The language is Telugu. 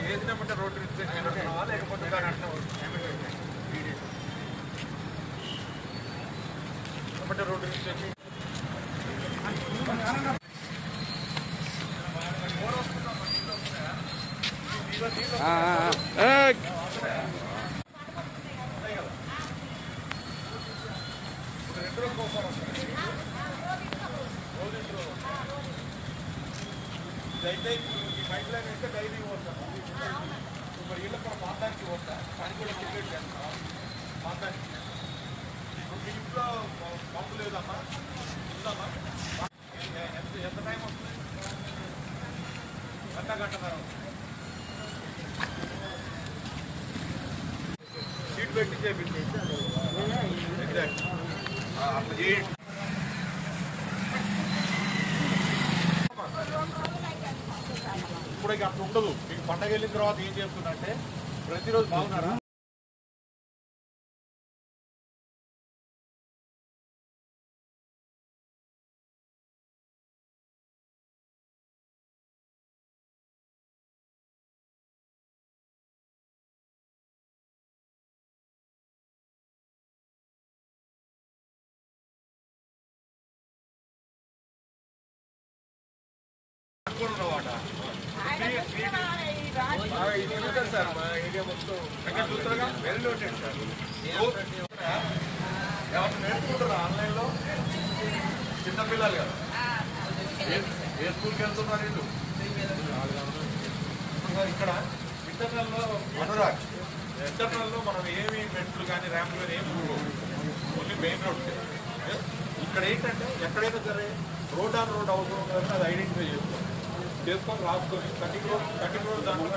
ఏదినమంటే రోడ్డు లేకపోతే రోడ్డు అయితే ఈ పైప్ లైన్ అయితే డైలీ పోతాను ఇప్పుడు ఇళ్ళ కూడా పాతానికి పోతా పని కూడా క్రికెట్ చేస్తాం పాతానికి ఇప్పుడు మీ ఇంట్లో పంపు లేదమ్మా ఉందమ్మా ఎంత టైం వస్తుంది గంటన్నర సీట్ పెట్టి చేపించి ఎగ్జాక్ట్ అట్లా చేయండి ఇప్పుడు ఇక అట్లా ఉండదు మీకు పండగ వెళ్ళిన తర్వాత ఏం చేస్తుందంటే ప్రతిరోజు బాగున్నారా సార్ మా ఏరియా మొత్తం ఎక్కడ చూస్తారుగా వెల్ నోటెడ్ సార్ ఎవరు నేర్చుకుంటారా ఆన్లైన్లో చిన్నపిల్లలు కదా ఏ స్కూల్కి వెళ్తున్నారు వీళ్ళు ఇక్కడ ఇంటర్నల్లో అనురాగ్ ఇంటర్నల్లో మనం ఏమి మెట్లు కానీ ర్యాంపులు కానీ ఏమి ఓన్లీ మెయిన్ రోడ్ ఇక్కడ ఏంటంటే ఎక్కడైనా సరే రోడ్ ఆన్ రోడ్ అవసరం కదా అది ఐడెంటిఫై చేసుకొని రాసుకొని కటింగ్ రోడ్ దాంట్లో